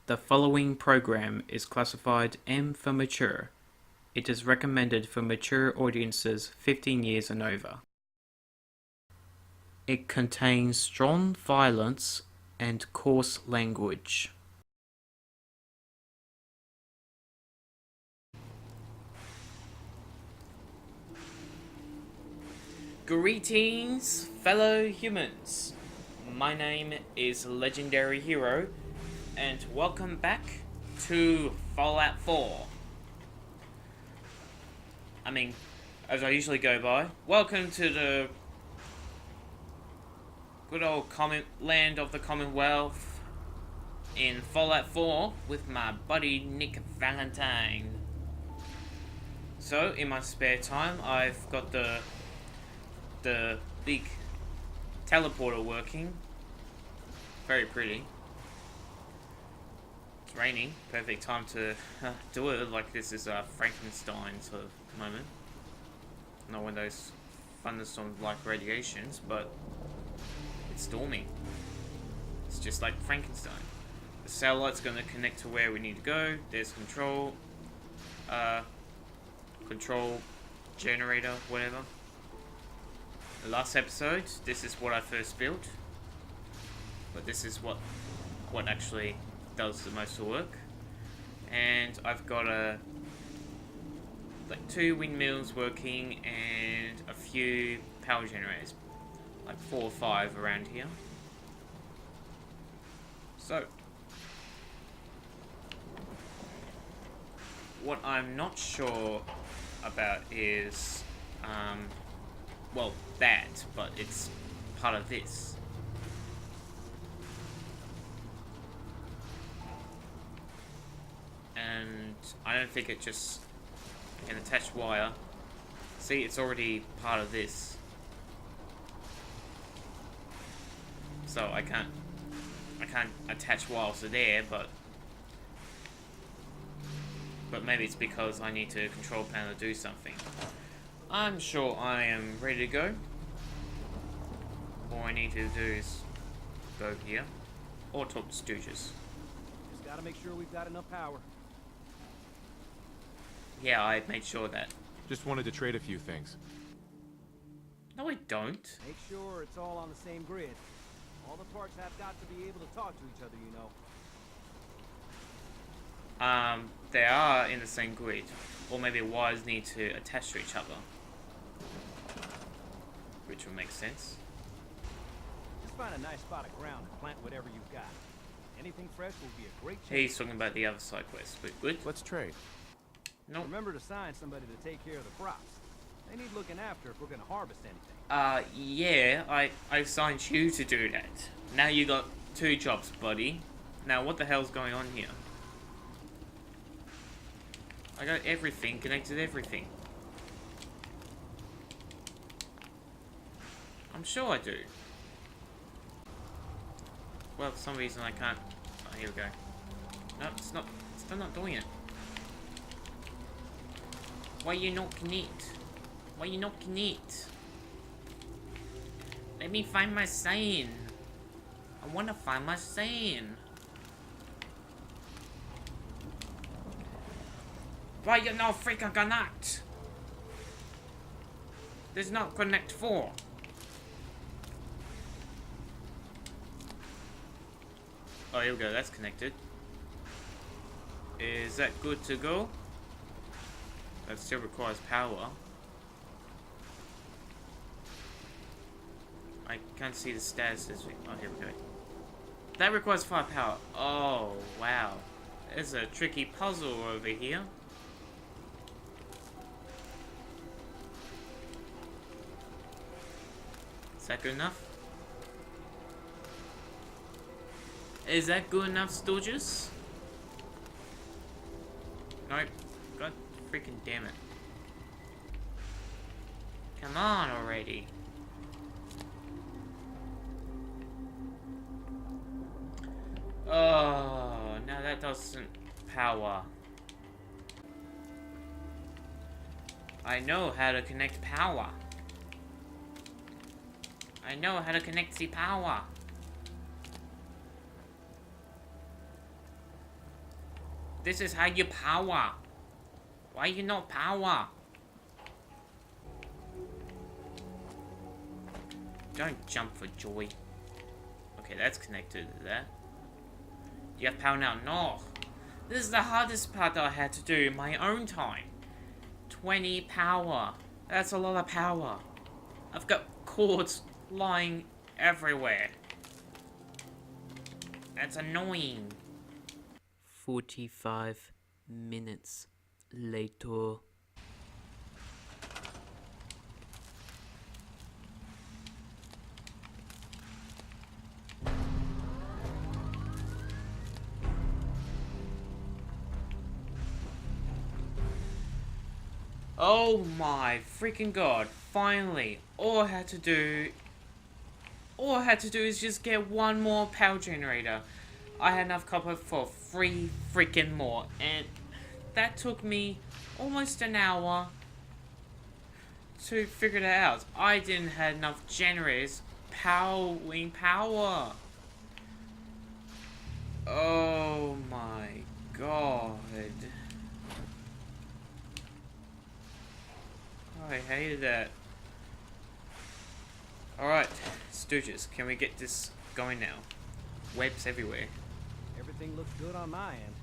The following program is classified M for mature. It is recommended for mature audiences 15 years and over. It contains strong violence and coarse language. Greetings, fellow humans. My name is Legendary Hero, and welcome back to Fallout 4. As I usually go by, welcome to the good old land of the Commonwealth in Fallout 4 with my buddy Nick Valentine. So, in my spare time, I've got the big teleporter working. Very pretty. It's raining. Perfect time to do it. Like this is a Frankenstein sort of moment. Not one of those thunderstorms like radiations, but it's storming. It's just like Frankenstein. The satellite's going to connect to where we need to go. There's control generator, whatever. The last episode, this is what I first built, but this is what actually does the most of the work. And I've got like 2 windmills working and a few power generators, like 4 or 5 around here. So what I'm not sure about is well, that, but it's part of this. And I don't think it just can attach wire. See, it's already part of this. So I can't attach wires to there, but maybe it's because I need to control panel to do something. I'm sure I am ready to go. All I need to do is go here or talk to Stooges. Just gotta make sure we've got enough power. Yeah, I made sure of that. Just wanted to trade a few things. No, I don't. Make sure it's all on the same grid. All the parts have got to be able to talk to each other, you know. They are in the same grid. Or maybe wires need to attach to each other. Which would make sense. Just find a nice spot of ground and plant whatever you've got. Anything fresh will be a great chance. He's talking about the other side quest. But good. Let's trade. No. Remember to assign somebody to take care of the crops. They need looking after if we're gonna harvest anything. Yeah, I assigned you to do that. Now you got 2 jobs, buddy. Now what the hell's going on here? I got everything, connected everything. I'm sure I do. Well, for some reason I can't. Oh, here we go. No, it's not. It's still not doing it. Why you not connect? Why you not connect? Let me find my sign. I wanna find my sign. Why you no freaking connect? There's not connect 4. Oh, here we go. That's connected. Is that good to go? That still requires power. I can't see the status. Oh, here we go. That requires 5 power. Oh, wow. There's a tricky puzzle over here. Is that good enough? Is that good enough, Stooges? Nope. God freaking damn it. Come on already. Oh, now that doesn't power. I know how to connect power. I know how to connect the power. This is how you power. Why you not power? Don't jump for joy. Okay, that's connected to that. You have power now? No. This is the hardest part that I had to do in my own time. 20 power. That's a lot of power. I've got cords lying everywhere. That's annoying. 45 minutes later. Oh my freaking god, finally, all I had to do is just get one more power generator. I had enough copper for 3 freaking more, and that took me almost an hour to figure that out. I didn't have enough generators powering power. Oh my god. I hated that. Alright, Stooges, can we get this going now? Webs everywhere. Everything looks good on my end.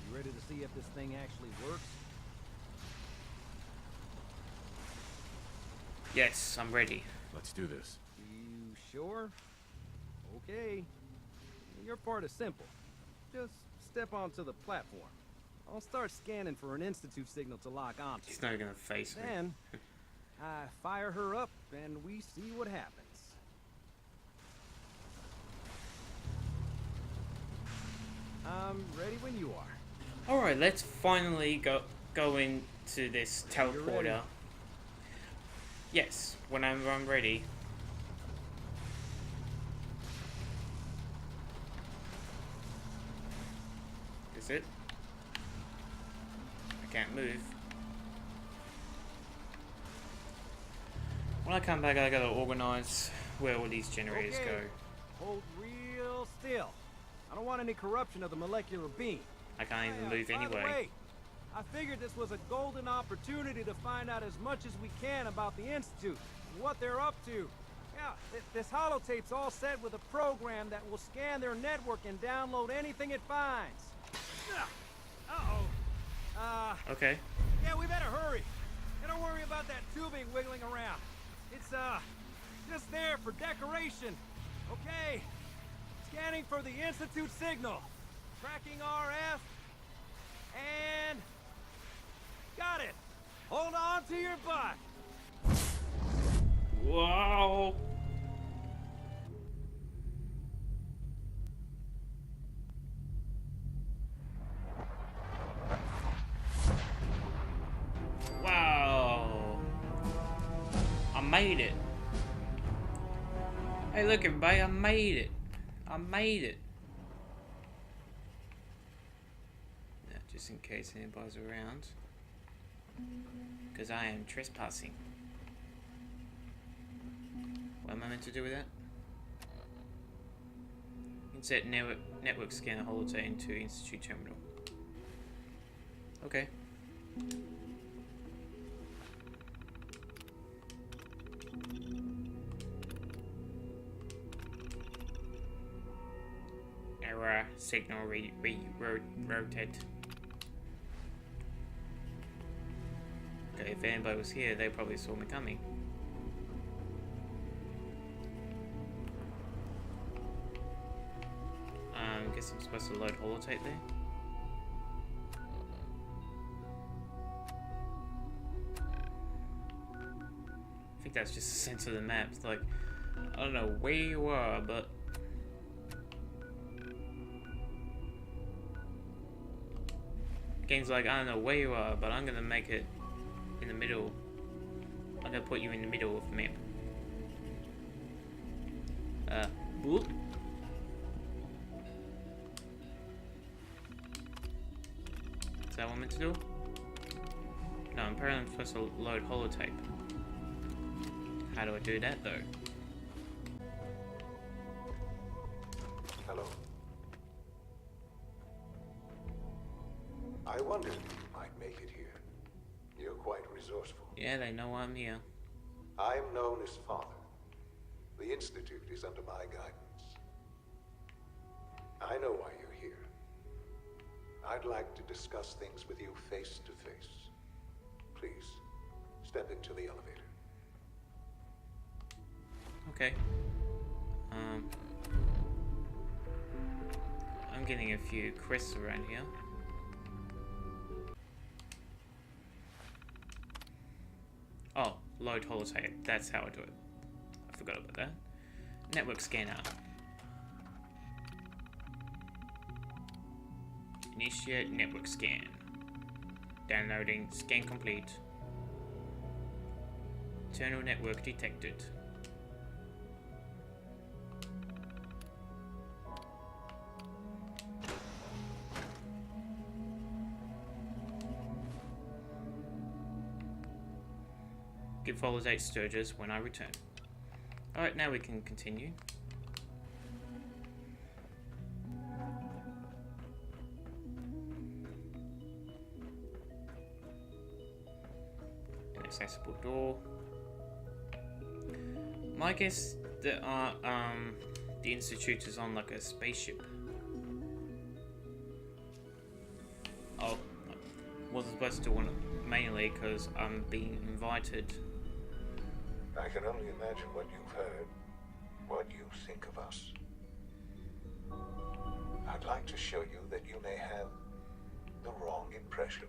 You ready to see if this thing actually works? Yes, I'm ready. Let's do this. You sure? Okay. Your part is simple. Just step onto the platform. I'll start scanning for an Institute signal to lock onto. He's not gonna face me. Then, I fire her up and we see what happens. I'm ready when you are. Alright, let's finally go into this teleporter. Yes, whenever I'm ready. Is it? I can't move. When I come back, I gotta organize where all these generators Okay. go. Hold real still. I don't want any corruption of the molecular beam. I can't even move By the anyway. way, I figured this was a golden opportunity to find out as much as we can about the Institute and what they're up to. Yeah, this holotape's all set with a program that will scan their network and download anything it finds. Uh-oh. Okay. Yeah, we better hurry. And don't worry about that tubing wiggling around. It's, just there for decoration. Okay. Scanning for the Institute signal. Tracking RF. And... got it. Hold on to your butt. Wow. Wow. I made it. Hey, look, everybody, I made it. I made it. Now, just in case anybody's around. Because I am trespassing. What am I meant to do with that? Insert network scanner holotape into Institute terminal. Okay. Error signal rotate. Okay, if anybody was here, they probably saw me coming. I guess I'm supposed to load holotape there. I think that's just a sense of the map. It's like, I don't know where you are, but game's like, I don't know where you are, but I'm gonna make it in the middle. I'm gonna put you in the middle of the map. Whoop. Is that what I'm meant to do? No, apparently I'm supposed to load holotape. How do I do that though? Hello. I wondered if you might make it here. You're quite resourceful. Yeah, they know I'm here. I'm known as Father. The Institute is under my guidance. I know why you're here. I'd like to discuss things with you face to face. Please, step into the elevator. Okay. I'm getting a few quests around here. Oh, load holotape. That's how I do it. I forgot about that. Network scanner. Initiate network scan. Downloading. Scan complete. Internal network detected. Give follows 8 Sturges when I return. Alright, now we can continue. Inaccessible door. My guess that the Institute is on like a spaceship. Oh, I wasn't supposed to want it mainly because I'm being invited. I can only imagine what you've heard, what you think of us. I'd like to show you that you may have the wrong impression.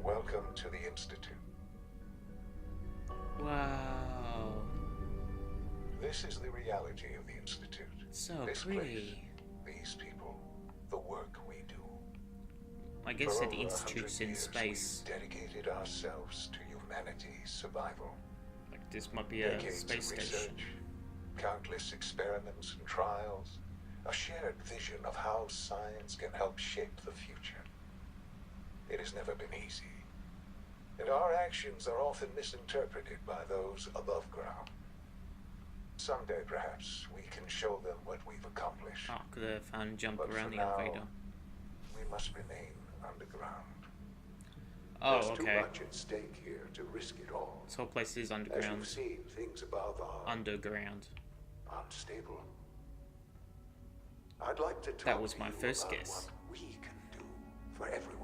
Welcome to the Institute. Wow. This is the reality of the Institute. So This pretty. place, these people, the work we do. I guess For that the over 100 Institute's in years, space. we've dedicated ourselves to humanity's survival. Like this might be a Decades space of station. research, countless experiments and trials, a shared vision of how science can help shape the future. It has never been easy, and our actions are often misinterpreted by those above ground. Someday, perhaps, we can show them what we've accomplished. Oh, could have found jump But around for the now, elevator. we must remain underground. Oh, There's too okay. much at stake here to risk it all. This whole place is As underground. you've seen, things above are Underground. unstable. I'd like to talk That was to my you first about guess. what we can do for everyone.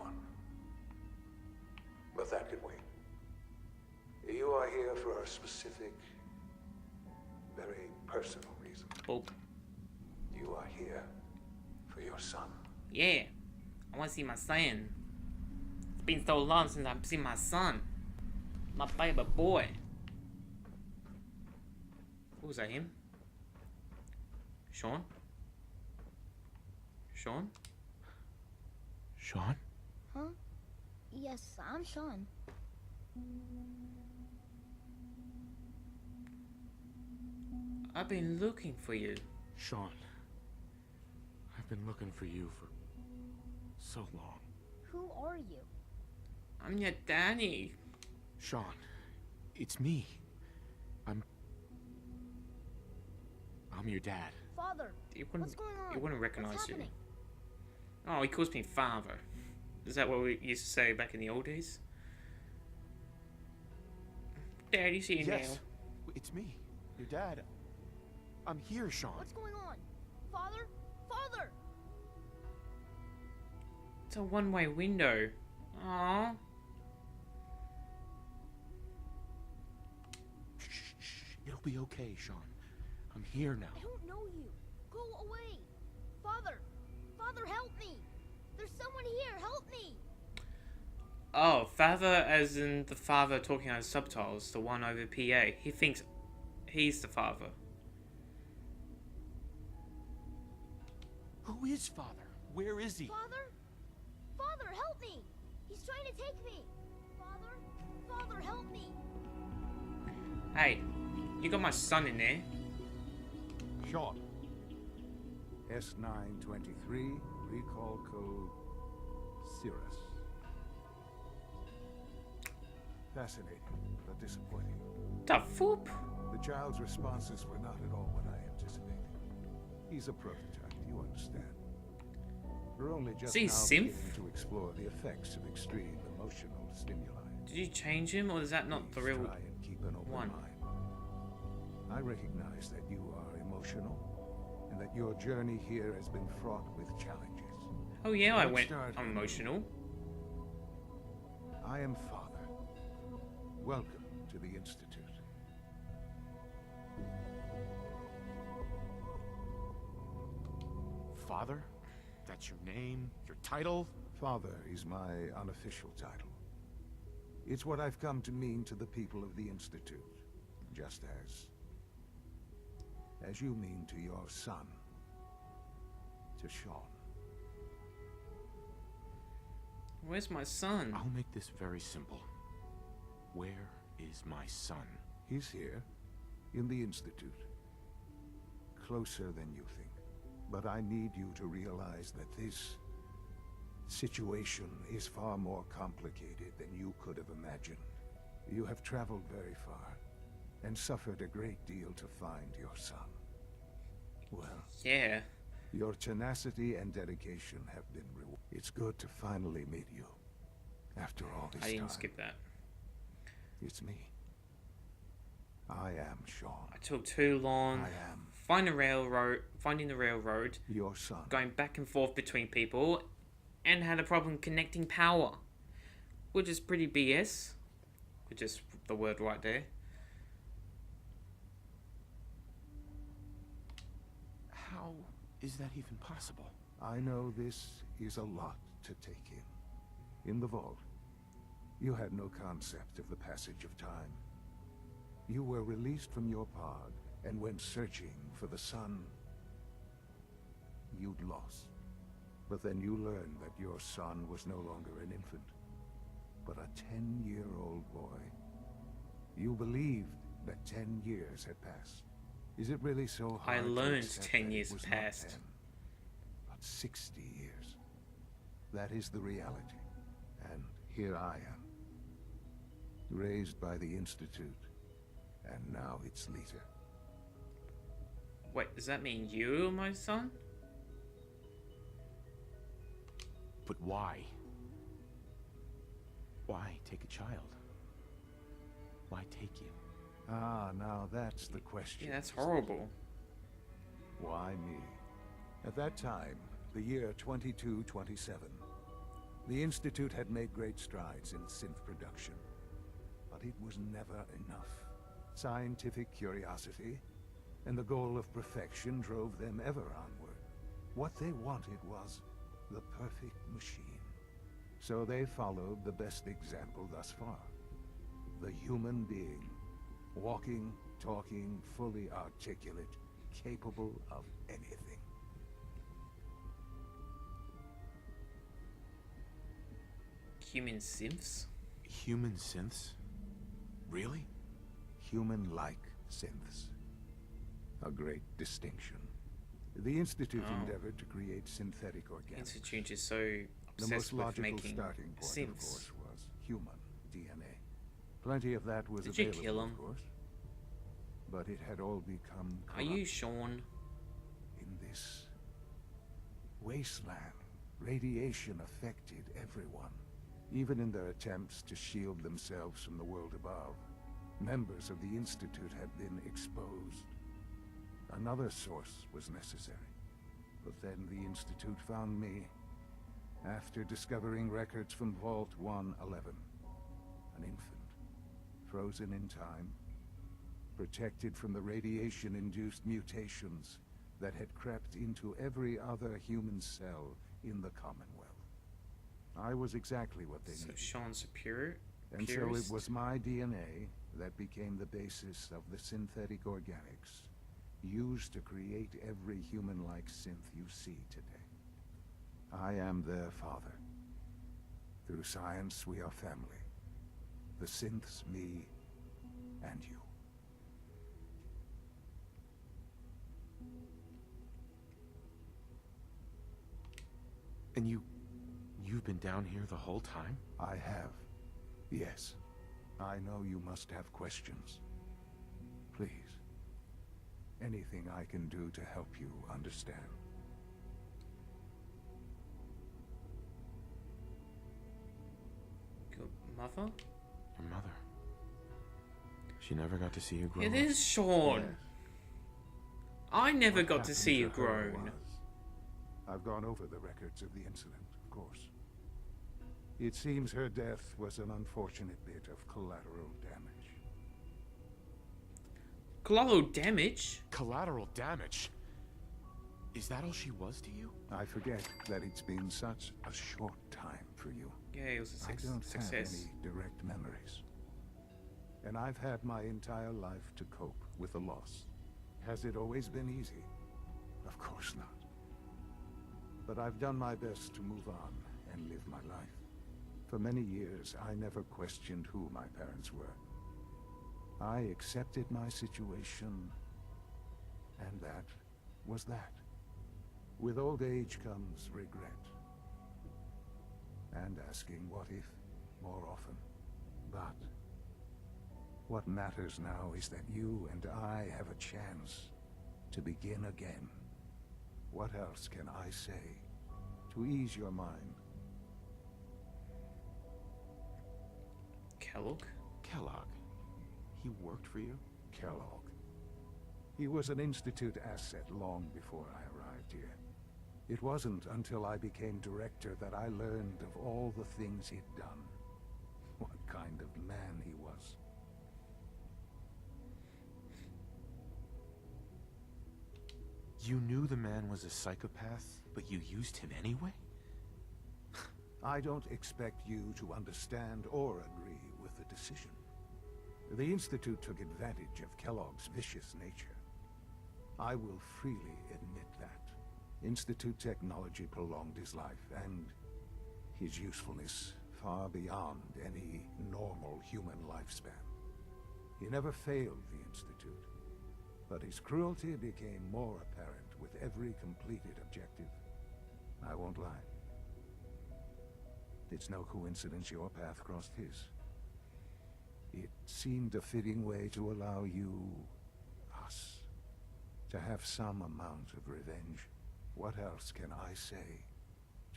But that can wait. You are here for a specific, very personal reason. Oh, You are here for your son. yeah. I want to see my son. It's been so long since I've seen my son. My baby boy. What was that, him? Sean? Sean? Sean? Huh? Yes, I'm Sean. I've been looking for you. Sean. I've been looking for you for so long. Who are you? I'm your daddy. Sean, it's me. I'm your dad. Father, You what's wouldn't, going on? you wouldn't What's recognize you. happening? Oh, he calls me father. Is that what we used to say back in the old days? Daddy's here Yes, now. it's me, your dad. I'm here, Sean. What's going on? Father? Father! It's a one-way window. Aww. Shh, shh, shh. It'll be okay, Sean. I'm here now. I don't know you. Go away. Father! Father, help me! There's someone here. Help me! Oh, father as in the father talking on subtitles, the one over PA. He thinks he's the father. Who is Father? Where is he? Father? Father, help me! He's trying to take me! Father? Father, help me! Hey, you got my son in there. Sean. S923, recall code Cirrus. Fascinating, but disappointing. The foop. The child's responses were not at all what I anticipated. He's a prototype, you understand. We're only just he now synth? beginning to explore the effects of extreme emotional stimuli. Did you change him, or is that not the Please real try and keep an open one? mind. I recognize that you are emotional, and that your journey here has been fraught with challenges. Oh yeah, Let's I'm emotional. I am Father. Welcome to the Institute. Father? That's your name? Your title? Father is my unofficial title. It's what I've come to mean to the people of the Institute, just as you mean to your son, to Sean. Where's my son? I'll make this very simple. Where is my son? He's here, in the Institute. Closer than you think. But I need you to realize that this situation is far more complicated than you could have imagined. You have traveled very far, and suffered a great deal to find your son. Well, Yeah. your tenacity and dedication have been rewarded. It's good to finally meet you, after all this I time. didn't skip that. It's me. I am Sean. I took too long. I am Finding the railroad, your son. going back and forth between people, and had a problem connecting power, which is pretty BS. Which is the word right there. How is that even possible? I know this is a lot to take in. In the vault, you had no concept of the passage of time. You were released from your pod and went searching for the son you'd lost. But then you learned that your son was no longer an infant, but a 10-year-old boy. You believed that 10 years had passed. Is it really so hard I to learned accept 10 that it years was not passed. 10, but 60 years? That is the reality. And here I am, raised by the Institute, and now its leader. Wait, does that mean you are my son? But why? Why take a child? Why take you? Ah, now that's the question. Yeah, that's horrible. Why me? At that time, the year 2227, the Institute had made great strides in synth production. But it was never enough. Scientific curiosity and the goal of perfection drove them ever onward. What they wanted was the perfect machine. So they followed the best example thus far. The human being. Walking, talking, fully articulate, capable of anything. Human synths? Human synths? Really? Human-like synths. A great distinction. The Institute Oh. endeavored to create synthetic organics. Institute is so The obsessed most with logical making starting point, of synths. course, was human DNA. Plenty of that was Did you available, kill him? of course. But it had all become Are corrupt. you Sean? In this wasteland, radiation affected everyone, even in their attempts to shield themselves from the world above. Members of the Institute had been exposed. Another source was necessary. But then the Institute found me, after discovering records from Vault 111. An infant, frozen in time, protected from the radiation-induced mutations that had crept into every other human cell in the Commonwealth. I was exactly what they So needed. Sean Superior? And so Purist? it was my DNA that became the basis of the synthetic organics used to create every human-like synth you see today. I am their father. Through science, we are family. The synths, me, and you. And you've been down here the whole time? I have. Yes. I know you must have questions. Please. Anything I can do to help you understand. Mother? Your mother. She never got to see you grow It up. is Sean. Yes. I never What got to happened see you to her grown. was- I've gone over the records of the incident, of course. It seems her death was an unfortunate bit of collateral damage. Collateral damage? Collateral damage? Is that all she was to you? I forget that it's been such a short time for you. Yeah, it was a I don't success. have any direct memories. And I've had my entire life to cope with the loss. Has it always been easy? Of course not. But I've done my best to move on and live my life. For many years, I never questioned who my parents were. I accepted my situation, and that was that. With old age comes regret. And asking what if more often. But what matters now is that you and I have a chance to begin again. What else can I say to ease your mind? Kellogg? Kellogg. He worked for you? Kellogg. He was an Institute asset long before I arrived here. It wasn't until I became director that I learned of all the things he'd done. What kind of man he was. You knew the man was a psychopath, but you used him anyway? I don't expect you to understand or agree with the decision. The Institute took advantage of Kellogg's vicious nature. I will freely admit that. Institute technology prolonged his life, and his usefulness far beyond any normal human lifespan. He never failed the Institute, but his cruelty became more apparent with every completed objective. I won't lie. It's no coincidence your path crossed his. It seemed a fitting way to allow you, us, to have some amount of revenge. What else can I say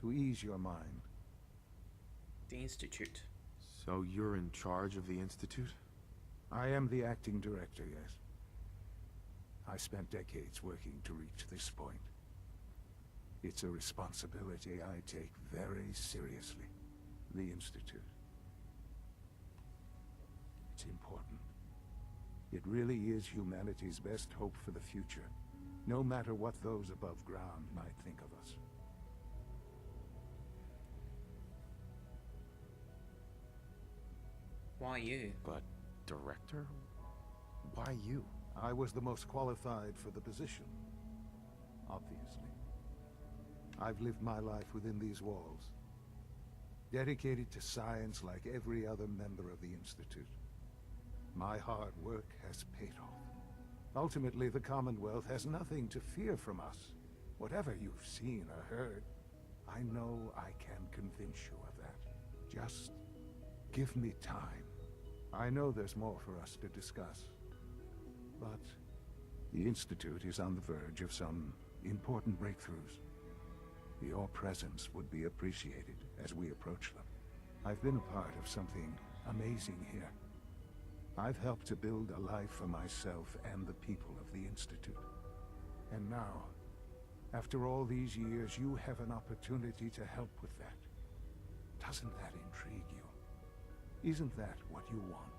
to ease your mind? The Institute. So you're in charge of the Institute? I am the acting director, yes. I spent decades working to reach this point. It's a responsibility I take very seriously. The Institute. It's important. It really is humanity's best hope for the future, no matter what those above ground might think of us. Why you? But director? Why you? I was the most qualified for the position, obviously. I've lived my life within these walls, dedicated to science like every other member of the Institute. My hard work has paid off. Ultimately, the Commonwealth has nothing to fear from us. Whatever you've seen or heard, I know I can convince you of that. Just give me time. I know there's more for us to discuss. But the Institute is on the verge of some important breakthroughs. Your presence would be appreciated as we approach them. I've been a part of something amazing here. I've helped to build a life for myself and the people of the Institute. And now, after all these years, you have an opportunity to help with that. Doesn't that intrigue you? Isn't that what you want?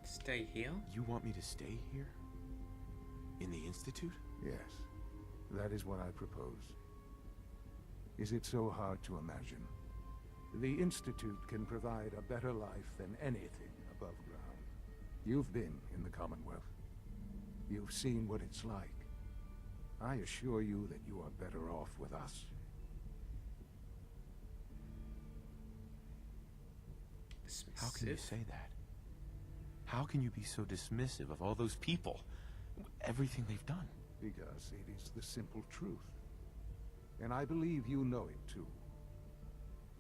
Stay here? You want me to stay here? In the Institute? Yes, that is what I propose. Is it so hard to imagine? The Institute can provide a better life than anything above ground. You've been in the Commonwealth. You've seen what it's like. I assure you that you are better off with us. How can you Dismissive. say that? How can you be so dismissive of all those people? Everything they've done? Because it is the simple truth. And I believe you know it too.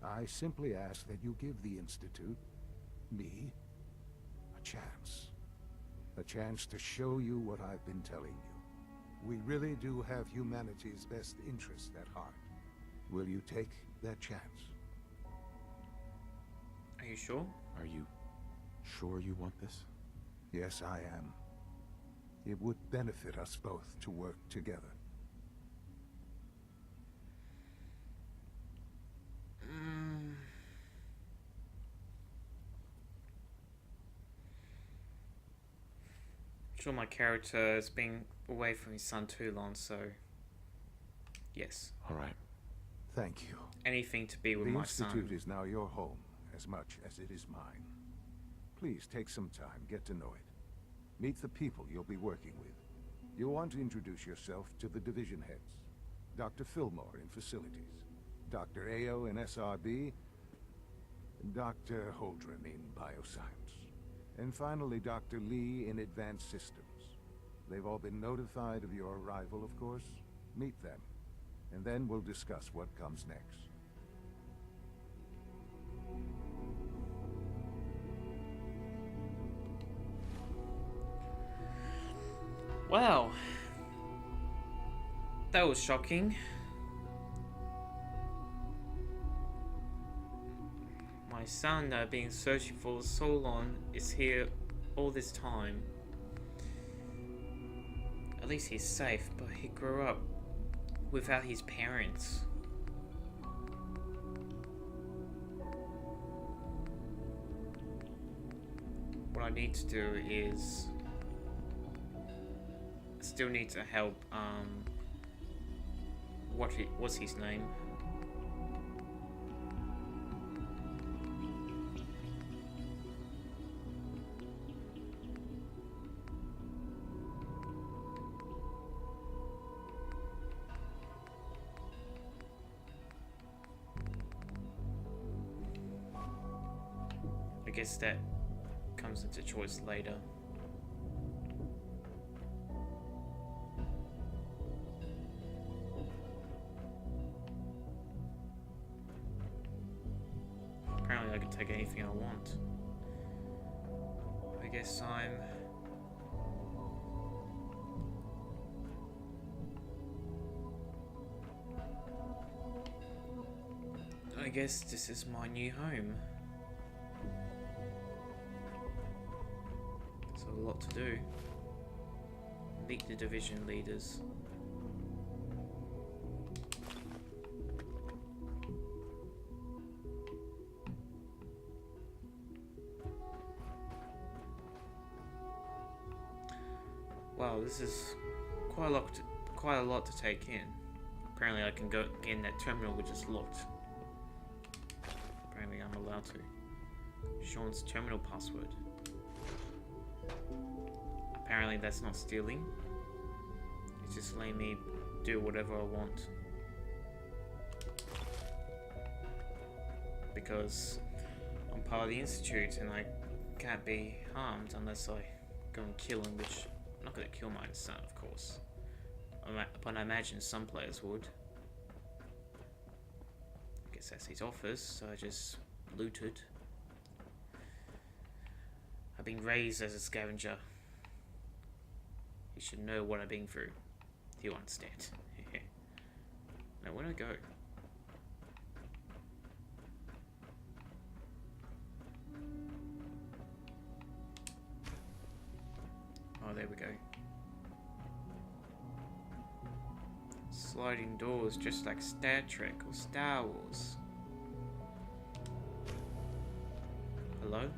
I simply ask that you give the Institute, me, a chance. A chance to show you what I've been telling you. We really do have humanity's best interest at heart. Will you take their chance. Are you sure? Are you sure you want this? Yes, I am. It would benefit us both to work together. Sure, my character has been away from his son too long, so yes. All right. Thank you. Anything to be with The my Institute son. is now your home, as much as it is mine. Please take some time, get to know it. Meet the people you'll be working with. You'll want to introduce yourself to the division heads. Dr. Fillmore in facilities, Dr. Ayo in SRB, and Dr. Holdren in bioscience. And finally, Dr. Lee in advanced systems. They've all been notified of your arrival, of course. Meet them, and then we'll discuss what comes next. Wow. That was shocking. My son that I've been searching for so long is here all this time. At least he's safe, but he grew up without his parents. What I need to do is I still need to help what's his name? I guess that comes into choice later. Apparently I can take anything I want. I guess I guess this is my new home. There's a lot to do. Meet the division leaders. Wow, this is quite a lot to take in. Apparently I can go in that terminal which is locked. Apparently I'm allowed to. Sean's terminal password. Apparently that's not stealing. It's just letting me do whatever I want. Because I'm part of the Institute and I can't be harmed unless I go and kill him, which I'm not going to kill my own son, of course. But I imagine some players would. I guess that's his office, so I just looted. I've been raised as a scavenger. He should know what I've been through. He'll understand. Now, where do I go? Oh, there we go. Sliding doors, just like Star Trek or Star Wars. Hello?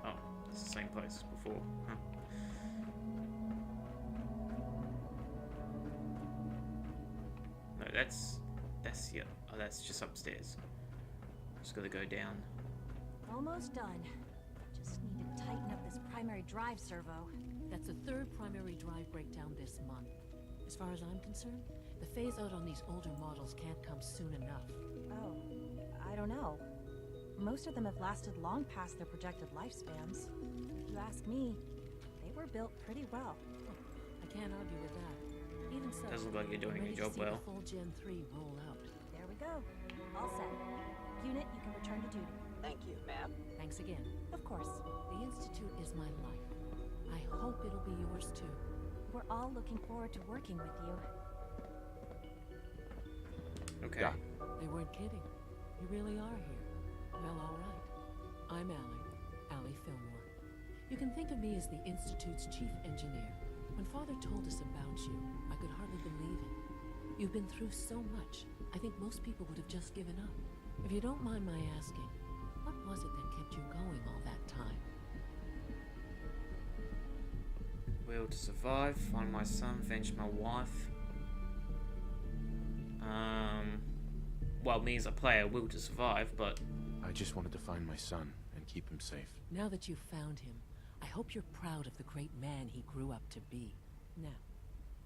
Oh, it's the same place as before. Huh. No, that's yeah. Oh, that's just upstairs. Just gotta go down. Almost done. Just need to tighten up this primary drive servo. That's the third primary drive breakdown this month. As far as I'm concerned, the phase out on these older models can't come soon enough. Oh, I don't know. Most of them have lasted long past their projected lifespans. If you ask me, they were built pretty well. I can't argue with that. Even so, Doesn't look like you're doing I'm your ready to job see well. the full Gen 3 roll out. There we go. All set. Unit, you can return to duty. Thank you, ma'am. Thanks again. Of course. The Institute is my life. I hope it'll be yours too. We're all looking forward to working with you. Okay. Doc. They weren't kidding. You really are here. Well, all right. I'm Allie Fillmore. You can think of me as the Institute's chief engineer. When Father told us about you, I could hardly believe it. You've been through so much, I think most people would have just given up. If you don't mind my asking, what was it that kept you going all that time? Will to survive, find my son, avenge my wife. Well, me as a player, will to survive, but I just wanted to find my son and keep him safe. Now that you've found him, I hope you're proud of the great man he grew up to be. Now,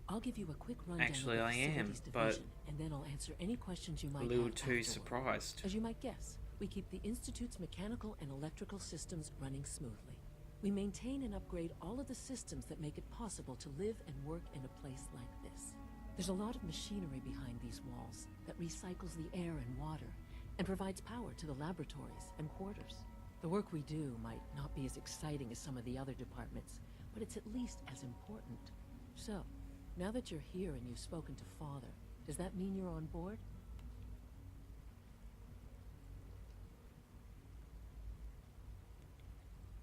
I'll give you a quick rundown Actually, of the I am, facilities but division, and then I'll answer any questions you might a have little too afterward. surprised. As you might guess, we keep the Institute's mechanical and electrical systems running smoothly. We maintain and upgrade all of the systems that make it possible to live and work in a place like this. There's a lot of machinery behind these walls that recycles the air and water and provides power to the laboratories and quarters. The work we do might not be as exciting as some of the other departments, but it's at least as important. So, now that you're here and you've spoken to Father, does that mean you're on board?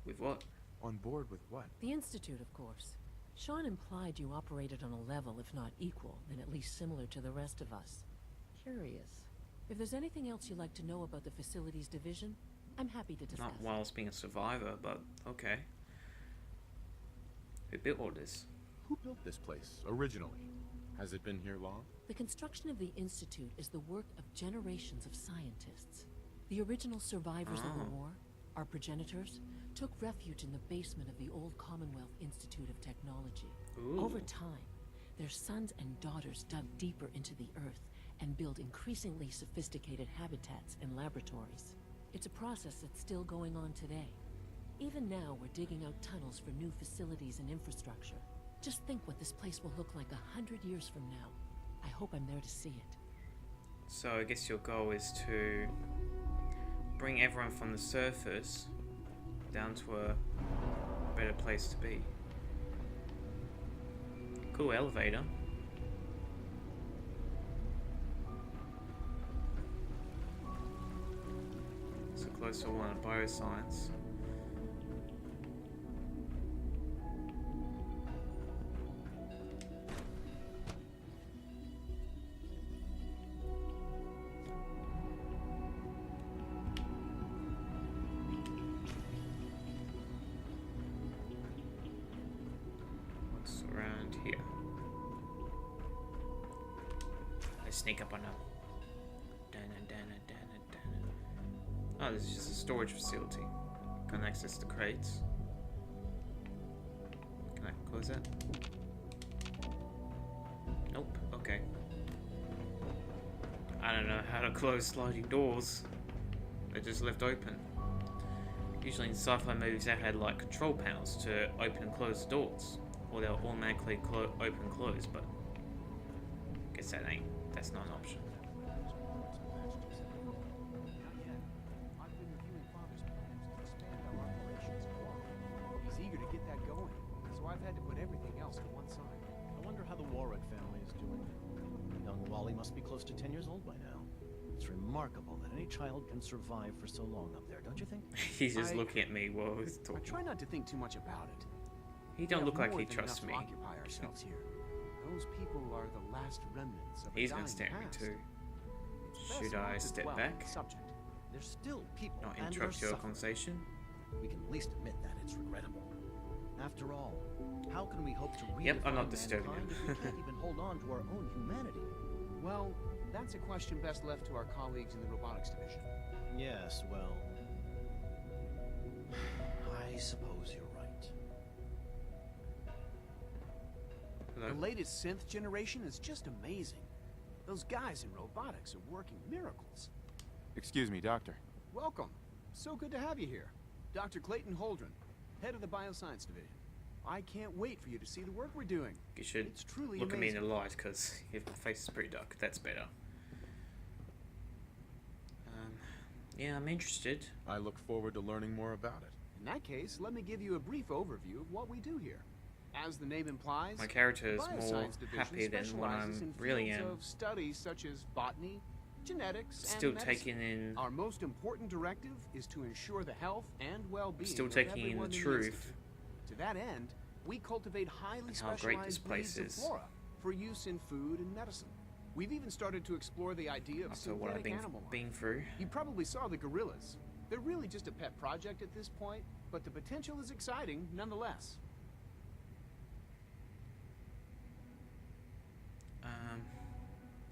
With what? On board with what? The Institute, of course. Sean implied you operated on a level, if not equal, then at least similar to the rest of us. Curious. If there's anything else you'd like to know about the Facilities Division, I'm happy to discuss. Not whilst being a survivor, but okay. Who built all this? Who built this place, originally? Has it been here long? The construction of the Institute is the work of generations of scientists. The original survivors of the war, our progenitors, took refuge in the basement of the old Commonwealth Institute of Technology. Ooh. Over time, their sons and daughters dug deeper into the earth and built increasingly sophisticated habitats and laboratories. It's a process that's still going on today. Even now, we're digging out tunnels for new facilities and infrastructure. Just think what this place will look like 100 years from now. I hope I'm there to see it. So I guess your goal is to bring everyone from the surface down to a better place to be. Cool elevator. So close to one of bioscience. What's around here? Let's sneak up on them. Oh, this is just a storage facility. Can access the crates. Can I close that? Nope. Okay. I don't know how to close sliding doors. They're just left open. Usually in sci-fi movies, they had like control panels to open and close the doors, or they'll automatically open and close. But guess that's not an option. He's eager to get that going, so I've had to put everything else to one side. I wonder how the Warwick family is doing. Young Wally must be close to 10 years old by now. It's remarkable that any child can survive for so long up there, don't you think? He's just looking at me while he's I talking. try not to think too much about it. He don't We look have like more he than trusts enough me. to occupy ourselves here. Those people are the last remnants of a He's dying gonna stare at me past. too. It's best Should not I to step dwell on back? the subject. There's still people Not and interrupt they're your suffering. conversation. We can at least admit that it's regrettable. After all, how can we hope to redefine Yep, I'm not disturbing mankind him. if we can't even hold on to our own humanity? Well, that's a question best left to our colleagues in the robotics division. Yes, well... I suppose you're right. Hello? The latest synth generation is just amazing. Those guys in robotics are working miracles. Excuse me, Doctor. Welcome. So good to have you here. Dr. Clayton Holdren, head of the Bioscience Division. I can't wait for you to see the work we're doing. You should It's truly look amazing. at me in the light, because if my face is pretty dark, that's better. Yeah, I'm interested. I look forward to learning more about it. In that case, let me give you a brief overview of what we do here. As the name implies, My character is the more Bioscience Division happy than what specializes in I'm really fields am. of studies such as botany, genetics, Still and medicine. taking in, Our most important directive is to ensure the health and well-being still of taking in everyone the in truth. Institute. To that end, we cultivate highly And how great this specialized place breeds of is. flora for use in food and medicine. We've even started to explore the idea of After what I've synthetic animal life. been through. You probably saw the gorillas. They're really just a pet project at this point, but the potential is exciting nonetheless.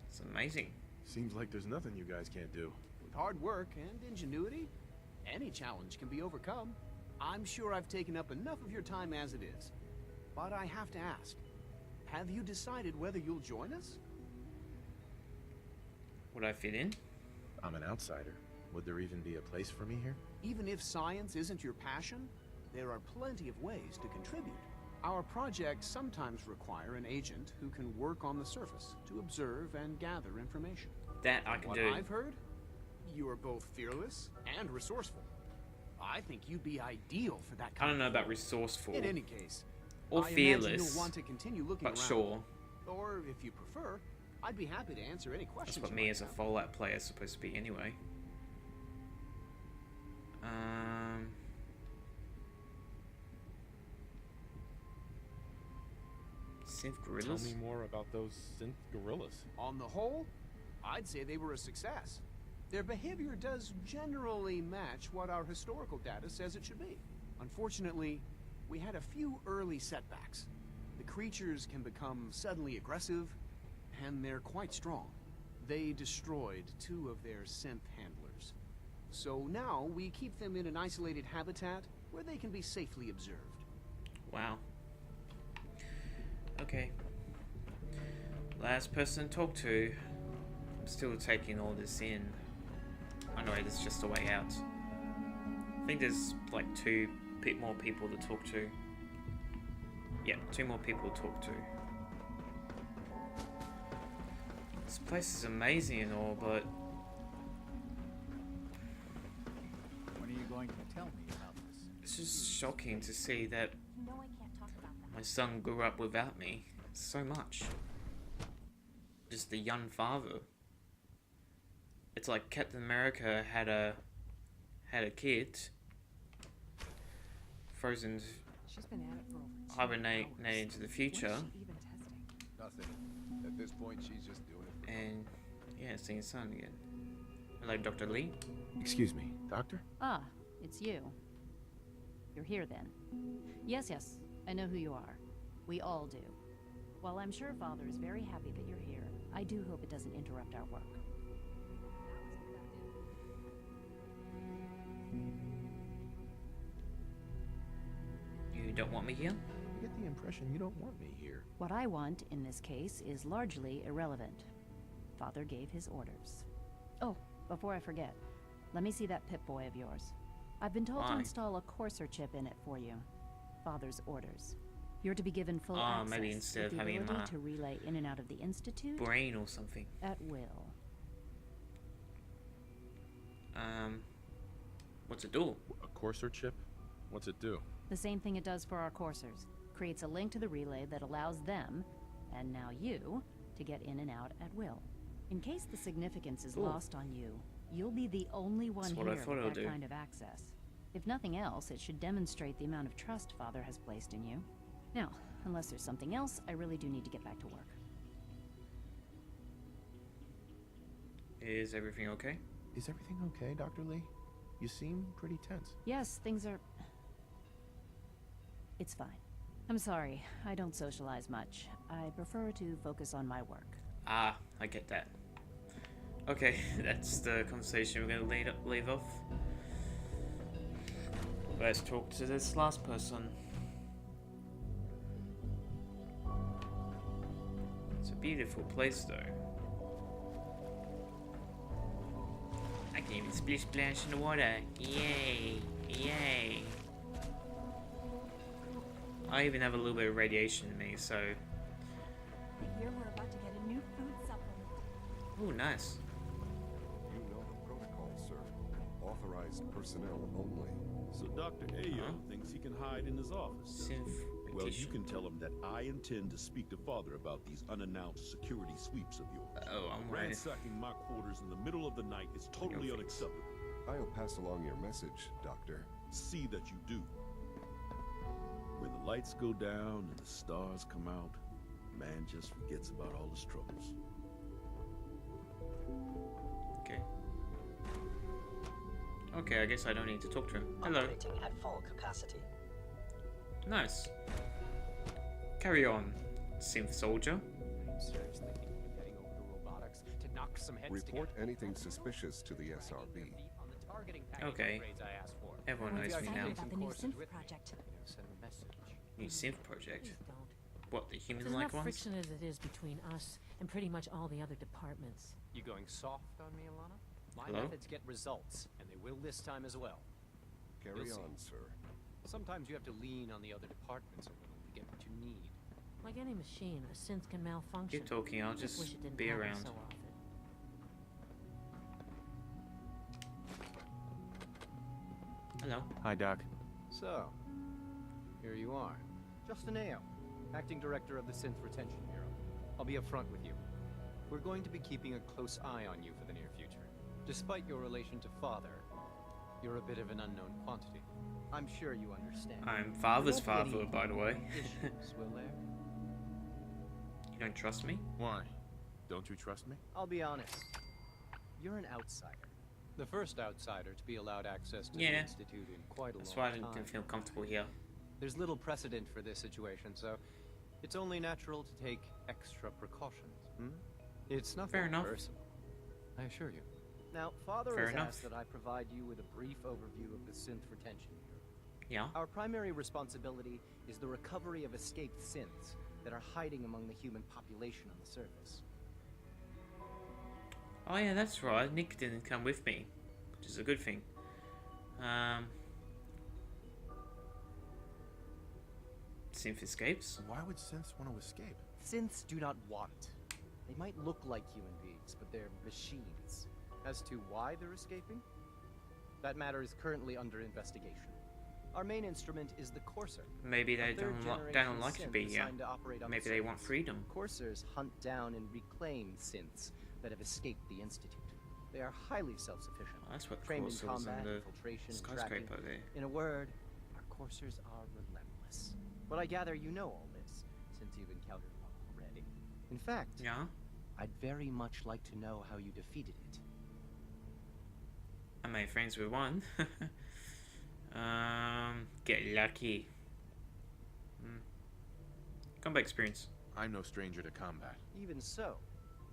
It's amazing. Seems like there's nothing you guys can't do. With hard work and ingenuity, any challenge can be overcome. I'm sure I've taken up enough of your time as it is. But I have to ask, have you decided whether you'll join us? Would I fit in? I'm an outsider. Would there even be a place for me here? Even if science isn't your passion, there are plenty of ways to contribute. Our projects sometimes require an agent who can work on the surface to observe and gather information. That I can What do. I've heard, you are both fearless and resourceful. I think you'd be ideal for that I kind don't know of about role. resourceful In any case, or I imagine fearless, you'll want to continue looking but around. sure. Or if you prefer, I'd be happy to answer any questions. That's what you me might as a have. Fallout player is supposed to be anyway. Synth Tell gorillas? me more about those synth gorillas. On the whole, I'd say they were a success. Their behavior does generally match what our historical data says it should be. Unfortunately, we had a few early setbacks. The creatures can become suddenly aggressive, and they're quite strong. They destroyed 2 of their synth handlers. So now we keep them in an isolated habitat where they can be safely observed. Wow. Okay. Last person to talk to. I'm still taking all this in. I know there's just a way out. I think there's like 2 more people to talk to. Yeah, 2 more people to talk to. This place is amazing and all, but When are you going to tell me about this? it's just shocking to see that No, I can't talk about that. my son grew up without me so much. Just a young father. It's like Captain America had a kid, frozen, She's been at it for over 2 hibernating hours. into the What is future, she even testing? Nothing. At this point, she's just doing it. and yeah, seeing his son again. Hello, Dr. Lee. Excuse me, doctor? Ah, it's you. You're here then. Yes, I know who you are. We all do. While I'm sure Father is very happy that you're here, I do hope it doesn't interrupt our work. You don't want me here? I get the impression you don't want me here. What I want in this case is largely irrelevant. Father gave his orders. Oh, before I forget, let me see that Pip-Boy of yours. I've been told to Why? install a Courser chip in it for you. Father's orders. You're to be given full Ah, access maybe instead with of the having ability my to relay in and out of the Institute brain or something. at will. What's it do? A Courser chip? What's it do? The same thing it does for our coursers. Creates a link to the relay that allows them, and now you, to get in and out at will. In case the significance is Ooh. lost on you, you'll be the only one That's what I here thought it with would that do. kind of access. If nothing else, it should demonstrate the amount of trust Father has placed in you. Now, unless there's something else, I really do need to get back to work. Is everything okay? Is everything okay, Dr. Lee? You seem pretty tense. Yes, things are... It's fine. I'm sorry, I don't socialize much. I prefer to focus on my work. Ah, I get that. Okay, that's the conversation we're gonna leave off. Let's talk to this last person. It's a beautiful place though. I can even splish splash in the water. Yay! Yay! I even have a little bit of radiation in me, so... I hear we're about to get a new food supplement. Oh, nice. You know the protocol, sir. Authorized personnel only. So Dr. Ayo thinks he can hide in his office. Synth Well, you can tell him that I intend to speak to Father about these unannounced security sweeps of yours. Oh, I'm right. Ransacking my quarters in the middle of the night is totally unacceptable. I'll pass along your message, Doctor. See that you do. When the lights go down and the stars come out, man just forgets about all his troubles. Okay. Okay, I guess I don't need to talk to him. Hello. Operating at full capacity. Nice. Carry on, synth soldier. I'm seriously thinking of heading over to robotics to knock some heads Report together. anything suspicious to the SRB. Okay. Everyone knows me now. About the new synth project. Send a message. New synth project. What, the There's human-like enough ones? friction as it is between us and pretty much all the other departments. You going soft on me, Alana? My Hello? methods get results, and they will this time as well. Carry You'll see. on, sir. Sometimes you have to lean on the other departments a little to get what you need. Like any machine, a synth can malfunction. Keep talking, I'll Just just wish it didn't be happen around. so often. Hello. Hi, Doc. So, here you are. Justin Ayo, Acting Director of the Synth Retention Bureau. I'll be upfront with you. We're going to be keeping a close eye on you for the near future. Despite your relation to Father, you're a bit of an unknown quantity. I'm sure you understand. I'm Father's There won't be father, any by the way. issues, will there? You don't trust me? Why? Don't you trust me? I'll be honest. You're an outsider. The first outsider to be allowed access to the Yeah. Institute in quite a That's long why I time. didn't feel comfortable here. There's little precedent for this situation, so it's only natural to take extra precautions. It's nothing Fair enough. personal, I assure you. Now, Father Fair has enough. asked that I provide you with a brief overview of the Synth Retention Bureau. Yeah? Our primary responsibility is the recovery of escaped synths that are hiding among the human population on the surface. Oh yeah, that's right. Nick didn't come with me, which is a good thing. Synth escapes? Why would synths want to escape? Synths do not want. They might look like human beings, but they're machines. As to why they're escaping, that matter is currently under investigation. Our main instrument is the Courser. Maybe they a don't third-generation like to synth be here. assigned to operate on the Maybe they want surface. freedom. Coursers hunt down and reclaim synths that have escaped the Institute. They are highly self-sufficient, That's what trained in Coursers and combat, the infiltration, and tracking. skyscraper there. In a word, our Coursers are relentless. But I gather you know all this, since you've encountered one already. In fact, Yeah? I'd very much like to know how you defeated it. I made friends with one. Get lucky. Combat experience. I'm no stranger to combat. Even so,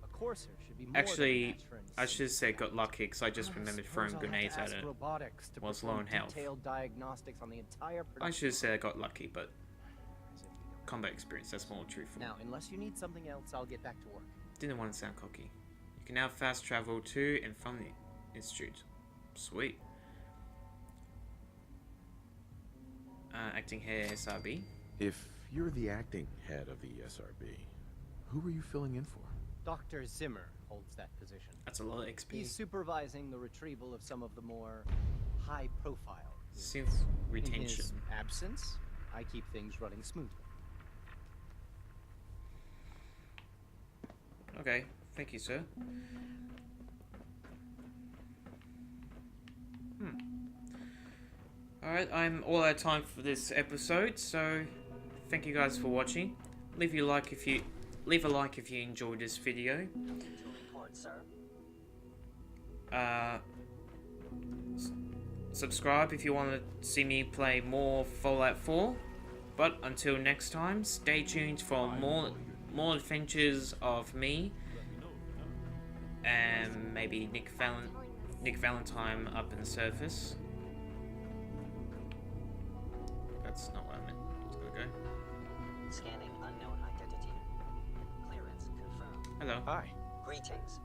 a Courser should be more Actually, than a match for any I synth. should say got lucky because I just I remembered suppose throwing I'll have to grenades at ask it. robotics to Was perform low in health. detailed diagnostics on the entire I production. should have said I got lucky, but combat experience, that's more truthful. Now, unless you need something else, I'll get back to work. Didn't want to sound cocky. You can now fast travel to and from the Institute. Sweet. Acting head SRB. If you're the acting head of the SRB, who are you filling in for? Dr. Zimmer holds that position. That's a lot of XP. He's supervising the retrieval of some of the more high-profile Synth retention. In his absence, I keep things running smoothly. Okay, thank you, sir. Alright, I'm all out of time for this episode, so thank you guys for watching. Leave a like if you enjoyed this video. Report, sir. Subscribe if you want to see me play more Fallout 4. But until next time, stay tuned for more adventures of me and maybe Nick Valentine up in the surface. That's not what I meant. It's gonna go. Scanning unknown identity. Clearance confirmed. Hello. Hi. Greetings.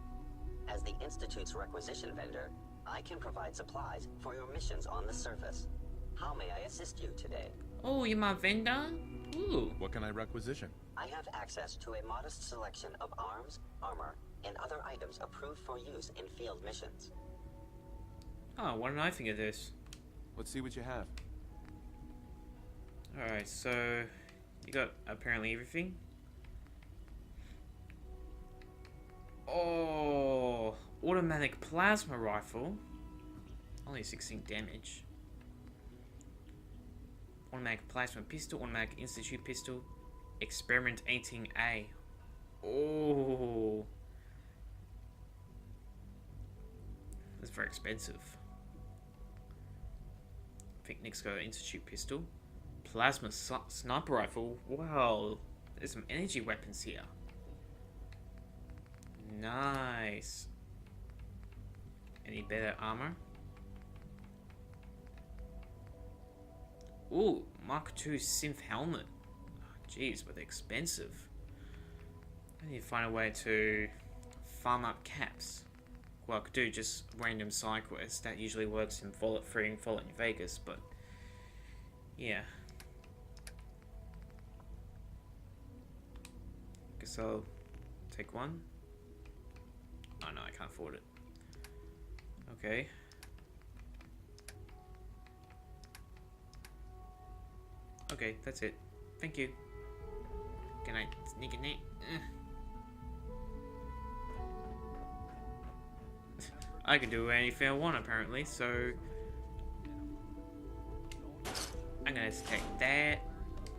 As the Institute's requisition vendor, I can provide supplies for your missions on the surface. How may I assist you today? Oh, you're my vendor? Ooh. What can I requisition? I have access to a modest selection of arms, armor, and other items approved for use in field missions. Oh, what did I think of this? Let's see what you have. Alright, so You got apparently everything. Oh, automatic plasma rifle. Only 16 damage. Automatic plasma pistol, automatic institute pistol, experiment 18A. Oh, that's very expensive. I think next go institute pistol, plasma sniper rifle. Wow, there's some energy weapons here. Nice. Any better armor? Ooh, Mark II synth helmet. Jeez, but they're expensive. I need to find a way to farm up caps. Well, I could do just random side quests. That usually works in Fallout 3 and Fallout New Vegas, but yeah. Guess I'll take one. Oh no, I can't afford it. Okay. Okay, that's it. Thank you. Can I sneak in there? I can do anything I want apparently, so I'm gonna take that.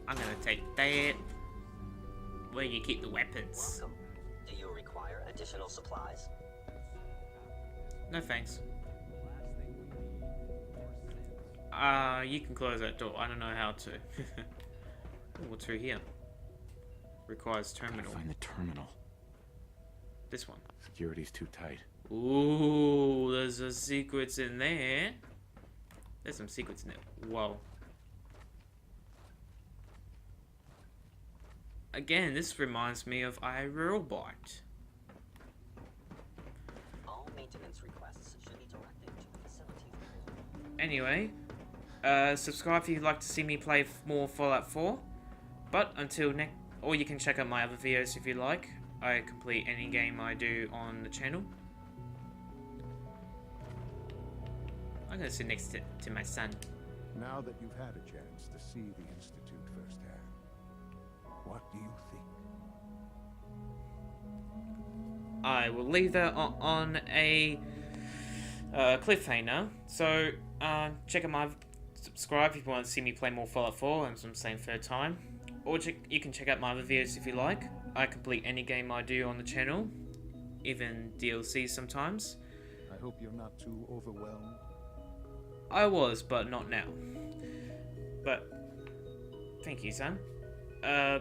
I'm gonna take that. Where you keep the weapons? Welcome. Do you require additional supplies? No thanks. You can close that door. I don't know how to. Ooh, what's through here? Requires terminal. Find the terminal. This one. Security's too tight. Ooh, there's some secrets in there. There's some secrets in there. Whoa. Again, this reminds me of iRobot. All maintenance requests should be directed to the facilities. Anyway, subscribe if you'd like to see me play more Fallout 4. But until next, or you can check out my other videos if you like. I complete any game I do on the channel. I'm gonna sit next to my son. Now that you've had a chance to see the Institute firsthand, what do you think? I will leave that on a cliffhanger. So, check out my subscribe if you want to see me play more Fallout 4, as I'm saying third time. Or you can check out my other videos if you like. I complete any game I do on the channel, even DLC sometimes. I hope you're not too overwhelmed. I was, but not now. But, thank you, son. I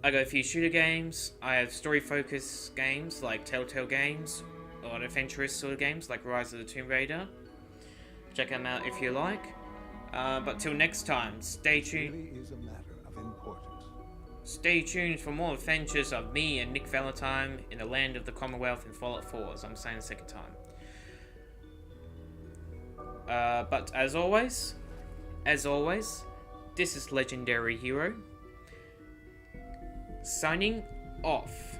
got a few shooter games. I have story-focused games like Telltale games, or adventurous sort of games like Rise of the Tomb Raider. Check them out if you like. But till next time, stay tuned. It really is a matter of importance. Stay tuned for more adventures of me and Nick Valentine in the land of the Commonwealth in Fallout 4, as I'm saying the second time. But as always, this is Legendary Hero, signing off.